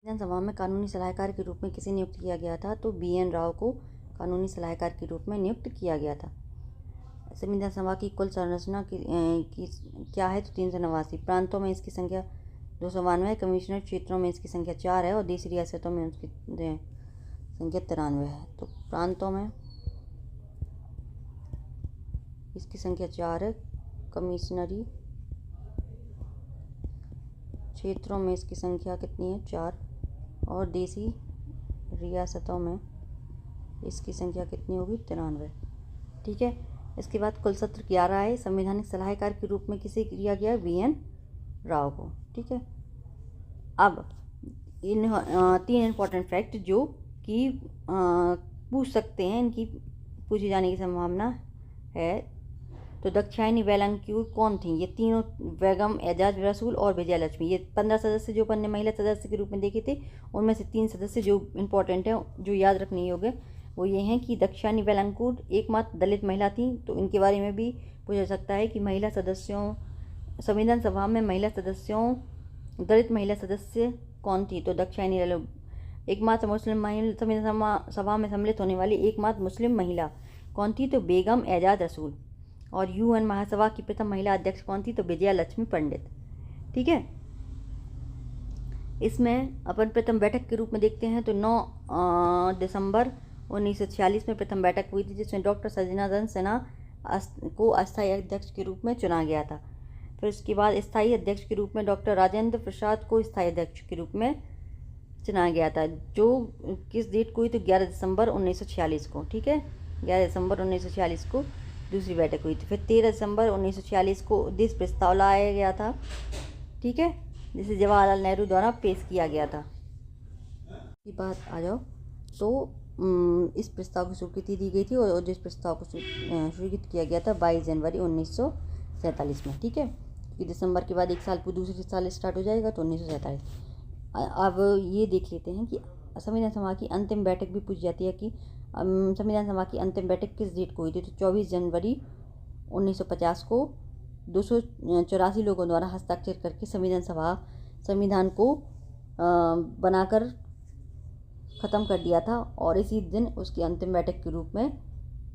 विधानसभा में कानूनी सलाहकार के रूप में किसे नियुक्त किया गया था? तो BN राव को कानूनी सलाहकार के रूप में नियुक्त किया गया था। संविधान सभा की कुल संरचना की क्या है? तो 389। प्रांतों में इसकी संख्या 292 है। कमिश्नर क्षेत्रों में इसकी संख्या 4 है और देशी रियासतों में उसकी संख्या 93 है। तो प्रांतों में इसकी संख्या 4 है। कमिश्नरी क्षेत्रों में इसकी संख्या कितनी है? 4। और देशी रियासतों में इसकी संख्या कितनी होगी? 93। ठीक है। इसके बाद कुल सत्र 11 है। संवैधानिक सलाहकार के रूप में किसे किया गया? BN राव को। ठीक है। अब इन 3 इम्पॉर्टेंट फैक्ट जो कि पूछ सकते हैं, इनकी पूछे जाने की संभावना है। तो दाक्षायणी वेलंकुर कौन थी? ये तीनों, बेगम, एजाज रसूल और विजया लक्ष्मी। ये 15 सदस्य जो अपन ने महिला सदस्य के रूप में देखे थे, उनमें से 3 सदस्य जो इम्पोर्टेंट है, जो याद रखने योग्य, वो ये हैं कि दाक्षायणी वेलंकुर एकमात्र दलित महिला थी। तो इनके बारे में भी पूछा सकता है कि महिला सदस्यों, संविधान सभा में महिला सदस्यों, दलित महिला सदस्य कौन थी? तो दाक्षायणी एकमात्र मुस्लिम महिला, संविधान सभा में सम्मिलित होने वाली एकमात्र मुस्लिम महिला कौन थी? तो बेगम एजाज रसूल। और UN महासभा की प्रथम महिला अध्यक्ष कौन थी? तो विजया लक्ष्मी पंडित। ठीक है। इसमें अपन प्रथम बैठक के रूप में देखते हैं तो 9 दिसंबर 1946 में प्रथम बैठक हुई थी, जिसमें डॉक्टर सज्जनानंद सिन्हा को अस्थायी अध्यक्ष के रूप में चुना गया था। फिर उसके बाद स्थायी अध्यक्ष के रूप में डॉक्टर राजेंद्र प्रसाद को स्थायी अध्यक्ष के रूप में चुना गया था, जो किस डेट को हुई? तो 11 दिसंबर 1946 को। ठीक है। 11 दिसंबर 1946 को दूसरी बैठक हुई थी। फिर 13 दिसंबर 1946 को उद्देश्य प्रस्ताव लाया गया था। ठीक है। जिसे जवाहरलाल नेहरू द्वारा पेश किया गया था। की बात आ जाओ तो इस प्रस्ताव को स्वीकृति दी गई थी और जिस प्रस्ताव को स्वीकृत किया गया था 22 जनवरी 1947 में। ठीक है। कि दिसंबर के बाद एक साल दूसरी साल स्टार्ट हो जाएगा तो 1947। अब ये देख लेते हैं कि संविधान सभा की अंतिम बैठक भी पूछी जाती है कि संविधान सभा की अंतिम बैठक किस डेट को हुई थी? तो 24 जनवरी 1950 को 284 लोगों द्वारा हस्ताक्षर करके संविधान को बनाकर ख़त्म कर दिया था और इसी दिन उसकी अंतिम बैठक के रूप में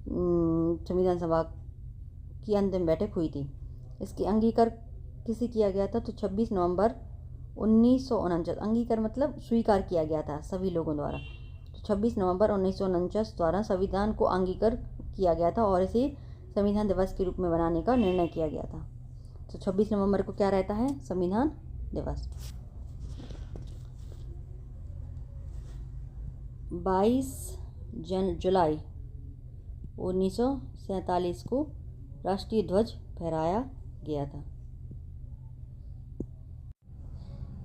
संविधान सभा की अंतिम बैठक हुई थी। इसकी अंगीकार किसे किया गया था? तो 26 नवंबर 1949। अंगीकार मतलब स्वीकार किया गया था सभी लोगों द्वारा। तो 26 नवंबर 1949 द्वारा संविधान को अंगीकार किया गया था और इसे संविधान दिवस के रूप में बनाने का निर्णय किया गया था। तो 26 नवंबर को क्या रहता है? संविधान दिवस। 22 जुलाई 1947 को राष्ट्रीय ध्वज फहराया गया था।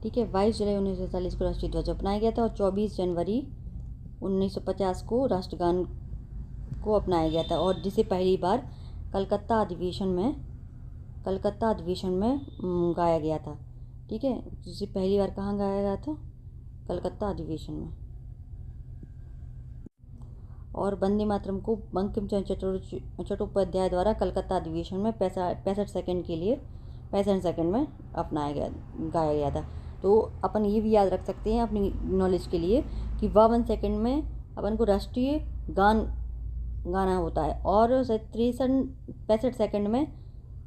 ठीक है। 22 जुलाई 1947 को राष्ट्रीय ध्वज अपनाया गया था और 24 जनवरी 1950 को राष्ट्रगान को अपनाया गया था और जिसे पहली बार कलकत्ता अधिवेशन में गाया गया था। ठीक है। जिसे पहली बार कहाँ गाया गया था? कलकत्ता अधिवेशन में। और वंदे मातरम को बंकिम चंद्र चट्टोपाध्याय द्वारा कलकत्ता अधिवेशन में 65 सेकंड में गाया गया था। तो अपन ये भी याद रख सकते हैं अपनी नॉलेज के लिए कि 52 सेकंड में अपन को राष्ट्रीय गान गाना होता है और 65 सेकंड में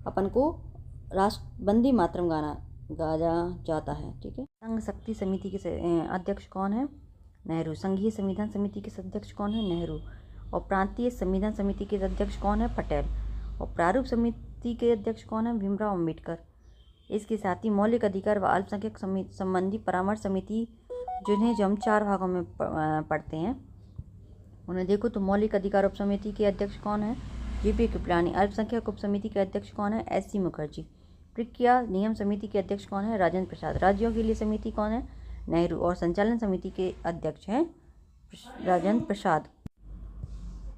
अपन को वंदे मातरम गाना गाया जाता है। ठीक है। संघ शक्ति समिति के अध्यक्ष कौन है? नेहरू। संघीय संविधान समिति के अध्यक्ष कौन है? नेहरू। और प्रांतीय संविधान समिति के अध्यक्ष कौन है? पटेल। और प्रारूप समिति के अध्यक्ष कौन है? भीमराव अम्बेडकर। इसके साथ ही मौलिक अधिकार व अल्पसंख्यक संबंधी परामर्श समिति, जिन्हें जो हम 4 भागों में पढ़ते हैं, उन्हें देखो तो मौलिक अधिकार उप समिति के अध्यक्ष कौन है? JP कृपलानी। अल्पसंख्यक उप समिति के अध्यक्ष कौन है? SC मुखर्जी। प्रक्रिया नियम समिति के अध्यक्ष कौन है? राजेंद्र प्रसाद। राज्यों के लिए समिति कौन है? नेहरू। और संचालन समिति के अध्यक्ष हैं राजेंद्र प्रसाद।